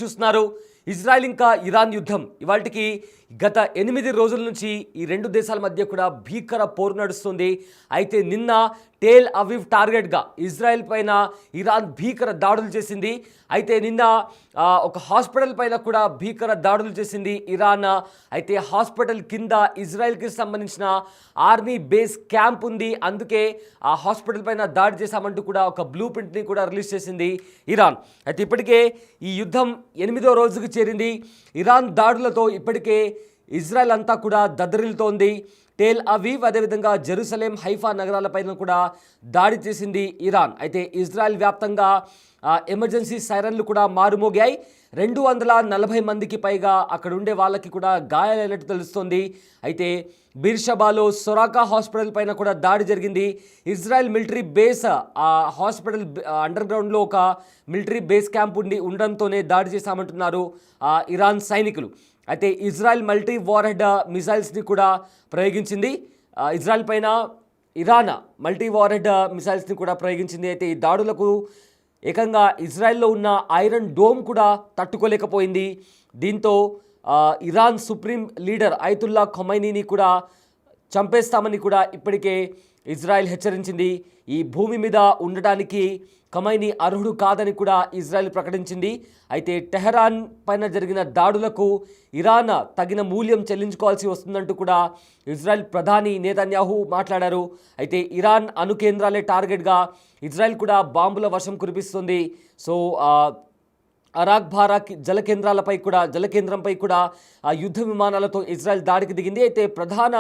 News చూస్తున్నారు. Israel ఇంకా Iran యుద్ధం ఇవాల్టికి గత 8 రోజుల నుంచి ఈ రెండు దేశాల మధ్య కూడా భీకర పోరు నడుస్తుంది. అయితే నిన్న టేల్ అవీవ్ టార్గెట్గా ఇజ్రాయెల్ పైన ఇరాన్ భీకర దాడులు చేసింది. అయితే నిన్న ఒక హాస్పిటల్ పైన కూడా భీకర దాడులు చేసింది ఇరాన్. అయితే హాస్పిటల్ కింద ఇజ్రాయెల్కి సంబంధించిన ఆర్మీ బేస్ క్యాంప్ ఉంది, అందుకే ఆ హాస్పిటల్ పైన దాడి చేశామంటూ కూడా ఒక బ్లూ ప్రింట్ని కూడా రిలీజ్ చేసింది ఇరాన్. అయితే ఇప్పటికే ఈ యుద్ధం 8వ రోజుకు చేరింది. ఇరాన్ దాడులతో ఇప్పటికే ఇజ్రాయెల్ అంతా కూడా దద్దరిల్లుతోంది. టేల్ అవీవ్ అదేవిధంగా జెరూసలేం, హైఫా నగరాలపైన కూడా దాడి చేసింది ఇరాన్. అయితే ఇజ్రాయెల్ వ్యాప్తంగా ఎమర్జెన్సీ సైరన్లు కూడా మారుమోగాయి. 240 మందికి పైగా అక్కడ ఉండే వాళ్ళకి కూడా గాయాలైనట్టు తెలుస్తోంది. అయితే బీర్షబాలో సొరాకా హాస్పిటల్ పైన కూడా దాడి జరిగింది. ఇజ్రాయెల్ మిలిటరీ బేస్ ఆ హాస్పిటల్ అండర్ గ్రౌండ్లో ఒక మిలిటరీ బేస్ క్యాంప్ ఉండడంతోనే దాడి చేశామంటున్నారు ఇరాన్ సైనికులు. అయితే ఇజ్రాయెల్ మల్టీ వార్హెడ్ మిసైల్స్ని కూడా ప్రయోగించింది. ఇజ్రాయెల్ పైన ఇరాన్ మల్టీ వార్హెడ్ మిసైల్స్ని కూడా ప్రయోగించింది. అయితే ఈ దాడులకు ఏకంగా ఇజ్రాయెల్లో ఉన్న ఐరన్ డోమ్ కూడా తట్టుకోలేకపోయింది. దీంతో ఇరాన్ సుప్రీం లీడర్ అయతుల్లా ఖొమైనీని కూడా చంపేస్తామని కూడా ఇప్పటికే ఇజ్రాయెల్ హెచ్చరించింది. ఈ భూమి మీద ఉండడానికి ఖొమైనీ అర్హుడు కాదని కూడా ఇజ్రాయెల్ ప్రకటించింది. అయితే టెహరాన్ పైన జరిగిన దాడులకు ఇరాన్ తగిన మూల్యం చెల్లించుకోవాల్సి వస్తుందంటూ కూడా ఇజ్రాయెల్ ప్రధాని నెతన్యాహు మాట్లాడారు. అయితే ఇరాన్ అణు కేంద్రాలే టార్గెట్గా ఇజ్రాయెల్ కూడా బాంబుల వర్షం కురిపిస్తుంది. సో అరాక్బారా జలకేంద్రంపై కూడా యుద్ధ విమానాలతో ఇజ్రాయెల్ దాడికి దిగింది. అయితే ప్రధాన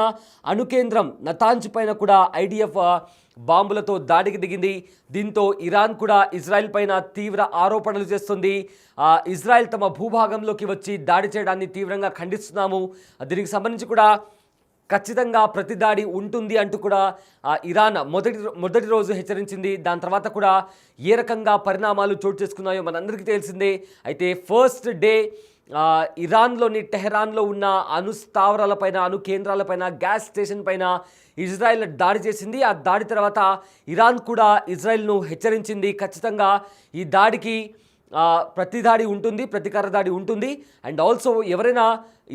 అణు కేంద్రం నతాంజ్ పైన కూడా ఐడిఎఫ్ బాంబులతో దాడికి దిగింది. దీంతో ఇరాన్ కూడా ఇజ్రాయెల్ పైన తీవ్ర ఆరోపణలు చేస్తుంది. ఇజ్రాయెల్ తమ భూభాగంలోకి వచ్చి దాడి చేయడాన్ని తీవ్రంగా ఖండిస్తున్నాము, దీనికి సంబంధించి కూడా ఖచ్చితంగా ప్రతిదాడి ఉంటుంది అంటూ కూడా ఇరాన్ మొదటి రోజు హెచ్చరించింది. దాని తర్వాత కూడా ఏ రకంగా పరిణామాలు చోటు చేసుకున్నాయో మనందరికీ తెలిసిందే. అయితే ఫస్ట్ డే ఇరాన్లోని టెహరాన్లో ఉన్న అణు స్థావరాలపైన, అణు కేంద్రాలపైన, గ్యాస్ స్టేషన్ పైన ఇజ్రాయెల్ దాడి చేసింది. ఆ దాడి తర్వాత ఇరాన్ కూడా ఇజ్రాయెల్ను హెచ్చరించింది, ఖచ్చితంగా ఈ దాడికి ప్రతిదాడి ఉంటుంది, ప్రతీకార దాడి ఉంటుంది. అండ్ ఆల్సో ఎవరైనా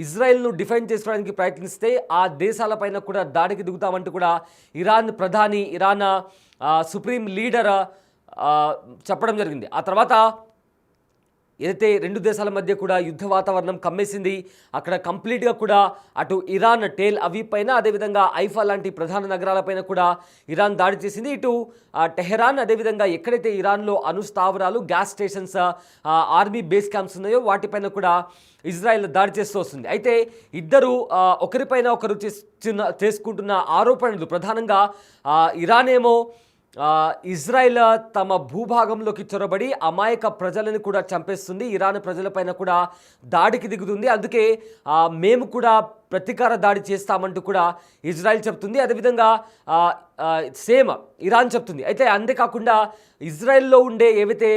ఇజ్రాయెల్ను డిఫెండ్ చేసుకోవడానికి ప్రయత్నిస్తే ఆ దేశాలపైన కూడా దాడికి దిగుతామంటూ కూడా ఇరాన్ ప్రధాని, ఇరాన్ సుప్రీం లీడర్ చెప్పడం జరిగింది. ఆ తర్వాత ఏదైతే రెండు దేశాల మధ్య కూడా యుద్ధ వాతావరణం కమ్మేసింది. అక్కడ కంప్లీట్గా కూడా అటు ఇరాన్ టేల్ అవీవ్ పైన, అదేవిధంగా ఐఫా లాంటి ప్రధాన నగరాలపైన కూడా ఇరాన్ దాడి చేసింది. ఇటు టెహరాన్, అదేవిధంగా ఎక్కడైతే ఇరాన్లో అణు స్థావరాలు, gas stations, army base camps ఉన్నాయో వాటిపైన కూడా ఇజ్రాయెల్ దాడి చేస్తూ వస్తుంది. అయితే ఇద్దరు ఒకరిపైన ఒకరు చేసుకుంటున్న ఆరోపణలు ప్రధానంగా ఇరాన్ ఏమో ఇజ్రాయెల్ తమ భూభాగంలోకి చొరబడి అమాయక ప్రజలను కూడా చంపేస్తుంది, ఇరాన్ ప్రజలపైన కూడా దాడికి దిగుతుంది, అందుకే మేము కూడా ప్రతీకార దాడి చేస్తామంటూ కూడా ఇజ్రాయెల్ చెప్తుంది. అదేవిధంగా సేమ్ ఇరాన్ చెప్తుంది. అయితే అంతేకాకుండా ఇజ్రాయెల్లో ఉండే ఏవైతే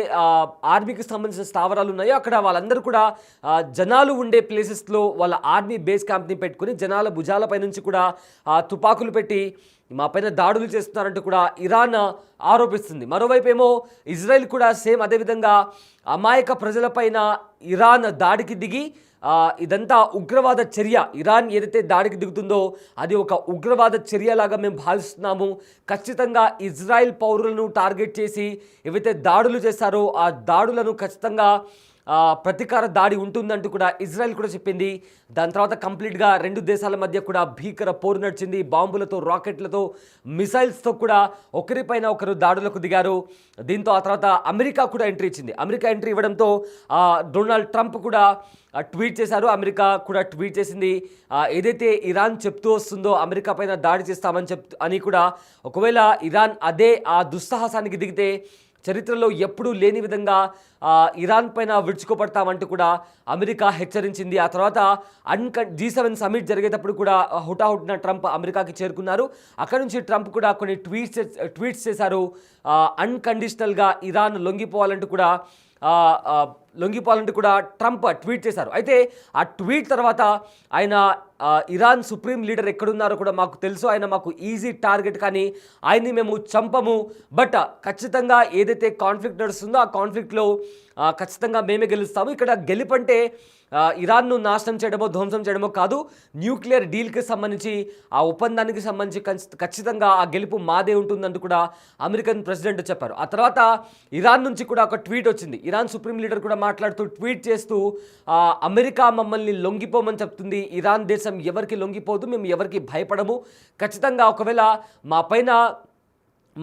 ఆర్మీకి సంబంధించిన స్థావరాలు ఉన్నాయో అక్కడ వాళ్ళందరూ కూడా జనాలు ఉండే ప్లేసెస్లో వాళ్ళ ఆర్మీ బేస్ క్యాంప్ని పెట్టుకుని జనాల భుజాలపై నుంచి కూడా తుపాకులు పెట్టి మా పైన దాడులు చేస్తున్నారంటూ కూడా ఇరాన్ ఆరోపిస్తుంది. మరోవైపు ఏమో ఇజ్రాయెల్ కూడా సేమ్ అదేవిధంగా అమాయక ప్రజలపైన ఇరాన్ దాడికి దిగి ఇదంతా ఉగ్రవాద చర్య, ఇరాన్ ఏదైతే దాడికి దిగుతుందో అది ఒక ఉగ్రవాద చర్యలాగా మేము భావిస్తున్నాము, ఖచ్చితంగా ఇజ్రాయెల్ పౌరులను టార్గెట్ చేసి ఏవైతే దాడులు చేశారో ఆ దాడులను ఖచ్చితంగా ప్రతీకార దాడి ఉంటుందంటూ కూడా ఇజ్రాయెల్ కూడా చెప్పింది. దాని తర్వాత కంప్లీట్గా రెండు దేశాల మధ్య కూడా భీకర పోరు నడిచింది. బాంబులతో, రాకెట్లతో, మిసైల్స్తో కూడా ఒకరిపైన ఒకరు దాడులకు దిగారు. దీంతో ఆ తర్వాత అమెరికా కూడా ఎంట్రీ ఇచ్చింది. అమెరికా ఎంట్రీ ఇవ్వడంతో డొనాల్డ్ ట్రంప్ కూడా ట్వీట్ చేశారు. అమెరికా కూడా ట్వీట్ చేసింది, ఏదైతే ఇరాన్ చెప్తూ వస్తుందో అమెరికా పైన దాడి చేస్తామని అని కూడా, ఒకవేళ ఇరాన్ అదే ఆ దుస్సాహసానికి దిగితే చరిత్రలో ఎప్పుడూ లేని విధంగా ఇరాన్ పైన విడుచుకోపడతామంటూ కూడా అమెరికా హెచ్చరించింది. ఆ తర్వాత G7 సమిట్ జరిగేటప్పుడు కూడా హుటాహుటిన ట్రంప్ అమెరికాకి చేరుకున్నారు. అక్కడ నుంచి ట్రంప్ కూడా కొన్ని ట్వీట్స్ చేశారు. అన్కండిషనల్గా ఇరాన్ లొంగిపోవాలంటూ కూడా లొంగిపోవాలంటూ కూడా ట్రంప్ ట్వీట్ చేశారు. అయితే ఆ ట్వీట్ తర్వాత ఆయన ఇరాన్ సుప్రీం లీడర్ ఎక్కడున్నారో కూడా మాకు తెలుసు, ఆయన మాకు ఈజీ టార్గెట్, కానీ ఆయన్ని మేము చంపము, బట్ ఖచ్చితంగా ఏదైతే కాన్ఫ్లిక్ట్ నడుస్తుందో ఆ కాన్ఫ్లిక్ట్లో ఖచ్చితంగా మేమే గెలుస్తాము. ఇక్కడ గెలుపంటే ఇరాన్ను నాశనం చేయడమో ధ్వంసం చేయడమో కాదు, న్యూక్లియర్ డీల్కి సంబంధించి ఆ ఒప్పందానికి సంబంధించి ఖచ్చితంగా ఆ గెలుపు మాదే ఉంటుందంటూ కూడా అమెరికన్ ప్రెసిడెంట్ చెప్పారు. ఆ తర్వాత ఇరాన్ నుంచి కూడా ఒక ట్వీట్ వచ్చింది. ఇరాన్ సుప్రీం లీడర్ కూడా మాట్లాడుతూ ట్వీట్ చేస్తూ అమెరికా మమ్మల్ని లొంగిపోమని చెప్తుంది, ఇరాన్ దేశం ఎవరికి లొంగిపోదు, మేము ఎవరికి భయపడము, ఖచ్చితంగా ఒకవేళ మా పైన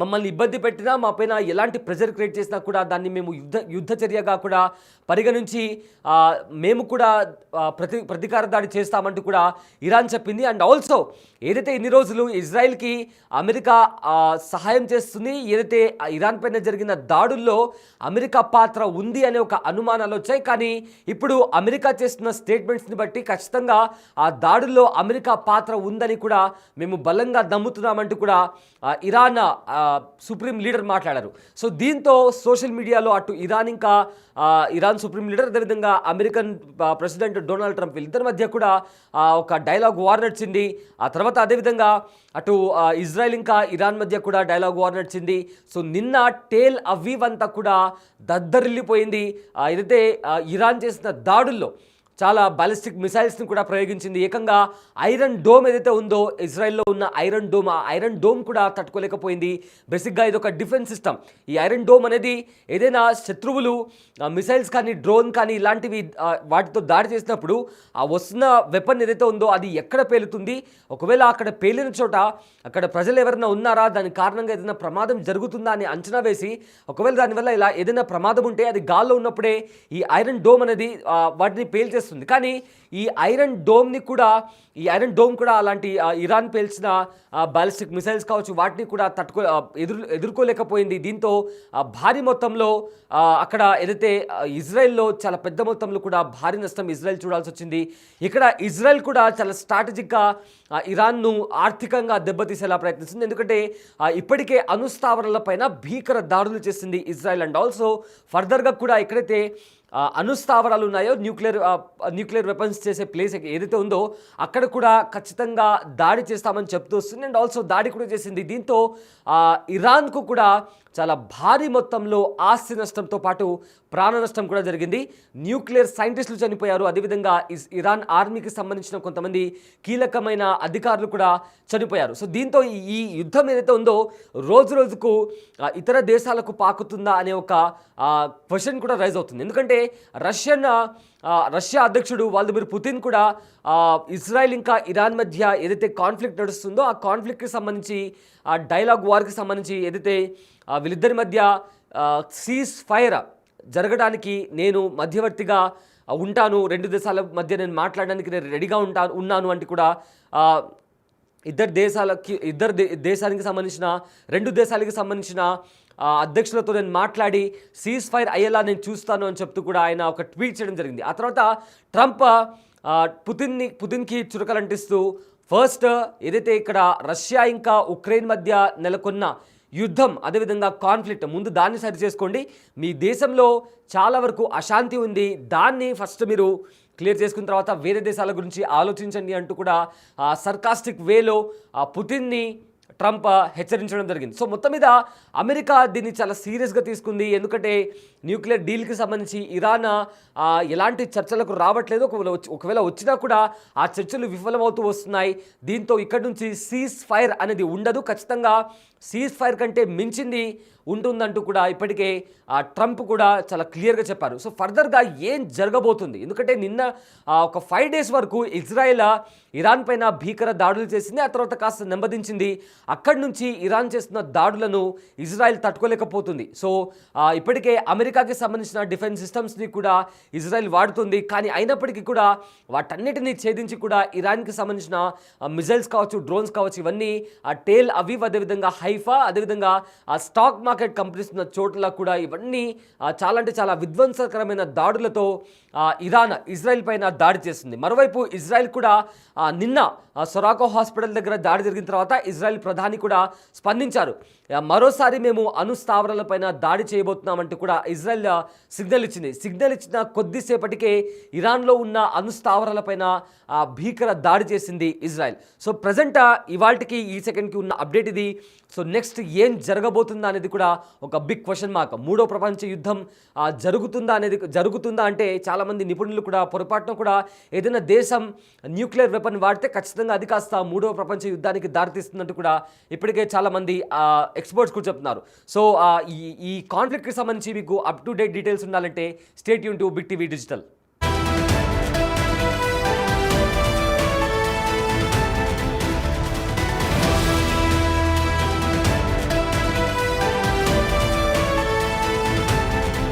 మమ్మల్ని ఇబ్బంది పెట్టినా, మా పైన ఎలాంటి ప్రెజర్ క్రియేట్ చేసినా కూడా దాన్ని మేము యుద్ధ చర్యగా కూడా పరిగణించి మేము కూడా ప్రతీకార దాడి చేస్తామంటూ కూడా ఇరాన్ చెప్పింది. అండ్ ఆల్సో ఏదైతే ఇన్ని రోజులు ఇజ్రాయెల్కి అమెరికా సహాయం చేస్తుంది, ఏదైతే ఇరాన్ పైన జరిగిన దాడుల్లో అమెరికా పాత్ర ఉంది అనే ఒక అనుమానాలు వచ్చాయి, కానీ ఇప్పుడు అమెరికా చేస్తున్న స్టేట్మెంట్స్ని బట్టి ఖచ్చితంగా ఆ దాడుల్లో అమెరికా పాత్ర ఉందని కూడా మేము బలంగా నమ్ముతున్నామంటూ కూడా ఇరాన్ సుప్రీం లీడర్ మాట్లాడారు. సో దీంతో సోషల్ మీడియాలో అటు ఇరాన్ సుప్రీం లీడర్, అదేవిధంగా అమెరికన్ ప్రెసిడెంట్ డొనాల్డ్ ట్రంప్ వీళ్ళిద్దరి మధ్య కూడా ఒక డైలాగ్ వార్ నడిచింది. ఆ తర్వాత అదేవిధంగా అటు ఇజ్రాయెల్ ఇంకా ఇరాన్ మధ్య కూడా డైలాగ్ వార్ నడిచింది. సో నిన్న టేల్ అవీవ్ అంతా కూడా దద్దరిల్లిపోయింది. ఏదైతే ఇరాన్ చేసిన దాడుల్లో చాలా బాలిస్టిక్ మిసైల్స్ని కూడా ప్రయోగించింది. ఏకంగా ఐరన్ డోమ్ ఏదైతే ఉందో ఇజ్రాయెల్లో ఉన్న ఐరన్ డోమ్, ఆ ఐరన్ డోమ్ కూడా తట్టుకోలేకపోయింది. బేసిక్గా ఇది ఒక డిఫెన్స్ సిస్టమ్. ఈ ఐరన్ డోమ్ అనేది ఏదైనా శత్రువులు మిసైల్స్ కానీ డ్రోన్ కానీ ఇలాంటివి వాటితో దాడి చేసినప్పుడు ఆ వస్తున్న వెపన్ ఏదైతే ఉందో అది ఎక్కడ పేలుతుంది, ఒకవేళ అక్కడ పేలిన చోట అక్కడ ప్రజలు ఎవరైనా ఉన్నారా, దాని కారణంగా ఏదైనా ప్రమాదం జరుగుతుందా అని అంచనా వేసి ఒకవేళ దానివల్ల ఇలా ఏదైనా ప్రమాదం ఉంటే అది గాల్లో ఉన్నప్పుడే ఈ ఐరన్ డోమ్ అనేది వాటిని పేల్చేస్తుంది. కానీ ఈ ఐరన్ డోమ్ కూడా అలాంటి ఇరాన్ పేల్చిన బాలిస్టిక్ మిసైల్స్ కావచ్చు వాటిని కూడా ఎదుర్కోలేకపోయింది. దీంతో భారీ మొత్తంలో అక్కడ ఏదైతే ఇజ్రాయెల్లో చాలా పెద్ద మొత్తంలో కూడా భారీ నష్టం ఇజ్రాయెల్ చూడాల్సి వచ్చింది. ఇక్కడ ఇజ్రాయెల్ కూడా చాలా స్ట్రాటజిక్గా ఇరాన్ను ఆర్థికంగా దెబ్బతీసేలా ప్రయత్నిస్తుంది. ఎందుకంటే ఇప్పటికే అణుస్థావరాలపైన భీకర దాడులు చేసింది ఇజ్రాయెల్. అండ్ ఆల్సో ఫర్దర్గా కూడా ఎక్కడైతే అణుస్థావరాలు ఉన్నాయో న్యూక్లియర్ వెపన్స్ చేసే ప్లేస్ ఏదైతే ఉందో అక్కడ కూడా ఖచ్చితంగా దాడి చేస్తామని చెప్తూ వస్తుంది. అండ్ ఆల్సో దాడి కూడా చేసింది. దీంతో ఇరాన్కు కూడా చాలా భారీ మొత్తంలో ఆస్తి నష్టంతో పాటు ప్రాణ నష్టం కూడా జరిగింది. న్యూక్లియర్ సైంటిస్టులు చనిపోయారు, అదేవిధంగా ఇరాన్ ఆర్మీకి సంబంధించిన కొంతమంది కీలకమైన అధికారులు కూడా చనిపోయారు. సో దీంతో ఈ యుద్ధం ఏదైతే ఉందో రోజు రోజుకు ఇతర దేశాలకు పాకుతుందా అనే ఒక క్వశ్చన్ కూడా రైజ్ అవుతుంది. ఎందుకంటే రష్యా అధ్యక్షుడు వ్లాదిమిర్ పుతిన్ కూడా ఇజ్రాయెల్ ఇంకా ఇరాన్ మధ్య ఏదైతే కాన్ఫ్లిక్ట్ నడుస్తుందో ఆ కాన్ఫ్లిక్ట్కి సంబంధించి ఆ డైలాగ్ వార్కి సంబంధించి ఏదైతే వీళ్ళిద్దరి మధ్య సీజ్ ఫైర్ జరగడానికి నేను మధ్యవర్తిగా ఉంటాను, రెండు దేశాల మధ్య నేను మాట్లాడడానికి నేను రెడీగా ఉన్నాను అంటే కూడా ఇద్దరు దేశానికి సంబంధించిన రెండు దేశాలకి సంబంధించిన అధ్యక్షులతో నేను మాట్లాడి సీజ్ ఫైర్ అయ్యేలా నేను చూస్తాను అని చెప్తూ కూడా ఆయన ఒక ట్వీట్ చేయడం జరిగింది. ఆ తర్వాత ట్రంప్ పుతిన్కి చురకలంటిస్తూ ఫస్ట్ ఏదైతే ఇక్కడ రష్యా ఇంకా ఉక్రెయిన్ మధ్య నెలకొన్న యుద్ధం, అదేవిధంగా కాన్ఫ్లిక్ట్, ముందు దాన్ని సరి చేసుకోండి, మీ దేశంలో చాలా వరకు అశాంతి ఉంది, దాన్ని ఫస్ట్ మీరు క్లియర్ చేసుకున్న తర్వాత వేరే దేశాల గురించి ఆలోచించండి అంటూ కూడా సర్కాస్టిక్ వేలో పుతిన్ని ట్రంప్ హెచ్చరించడం జరిగింది. సో మొత్తం మీద అమెరికా దీన్ని చాలా సీరియస్గా తీసుకుంది. ఎందుకంటే న్యూక్లియర్ డీల్కి సంబంధించి ఇరాన్ ఎలాంటి చర్చలకు రావట్లేదు, ఒకవేళ వచ్చినా కూడా ఆ చర్చలు విఫలమవుతూ వస్తున్నాయి. దీంతో ఇక్కడ నుంచి సీజ్ ఫైర్ అనేది ఉండదు, ఖచ్చితంగా సీజ్ ఫైర్ కంటే మించింది ఉంటుందంటూ కూడా ఇప్పటికే ట్రంప్ కూడా చాలా క్లియర్గా చెప్పారు. సో ఫర్దర్గా ఏం జరగబోతుంది, ఎందుకంటే నిన్న ఒక 5 days వరకు ఇజ్రాయెల్ ఇరాన్ పైన భీకర దాడులు చేసింది, ఆ తర్వాత కాస్త నెమ్మదించింది. అక్కడి నుంచి ఇరాన్ చేస్తున్న దాడులను ఇజ్రాయెల్ తట్టుకోలేకపోతుంది. సో ఇప్పటికే అమెరికాకి సంబంధించిన డిఫెన్స్ సిస్టమ్స్ని కూడా ఇజ్రాయెల్ వాడుతుంది, కానీ అయినప్పటికీ కూడా వాటన్నిటినీ ఛేదించి కూడా ఇరాన్కి సంబంధించిన మిజైల్స్ కావచ్చు, డ్రోన్స్ కావచ్చు, ఇవన్నీ టేల్ అవీవ్, అదేవిధంగా హైఫా, అదేవిధంగా స్టాక్ మార్కెట్ కంపెనీస్ ఉన్న చోట్ల కూడా ఇవన్నీ చాలా అంటే చాలా విధ్వంసకరమైన దాడులతో ఇజ్రాయెల్ పైన దాడి చేస్తుంది. మరోవైపు ఇజ్రాయెల్ కూడా నిన్న సొరాకో హాస్పిటల్ దగ్గర దాడి జరిగిన తర్వాత ఇజ్రాయెల్ ప్రధాని కూడా స్పందించారు. మరోసారి మేము అణుస్థావరాలపైన దాడి చేయబోతున్నామంటూ కూడా ఇజ్రాయెల్ సిగ్నల్ ఇచ్చిన కొద్దిసేపటికే ఇరాన్లో ఉన్న అణుస్థావరాలపైన భీకర దాడి చేసింది ఇజ్రాయెల్. సో ప్రజెంట్ ఇవాల్టికి ఈ సెకండ్కి ఉన్న అప్డేట్ ఇది. సో నెక్స్ట్ ఏం జరగబోతుందా అనేది కూడా ఒక బిగ్ క్వశ్చన్ మార్క్. మూడో ప్రపంచ యుద్ధం జరుగుతుందా అంటే చాలామంది నిపుణులు కూడా పొరపాటున కూడా ఏదైనా దేశం న్యూక్లియర్ వెపన్ వాడితే ఖచ్చితంగా అది కాస్త మూడో ప్రపంచ యుద్ధానికి దారితీస్తున్నట్టు కూడా ఇప్పటికే చాలామంది ఎక్స్పర్ట్స్ కూడా చెప్తున్నారు. సో ఈ కాన్ఫ్లిక్ట్కి సంబంధించి మీకు అప్ టు డేట్ డీటెయిల్స్ ఉండాలంటే stay tune to Big TV digital.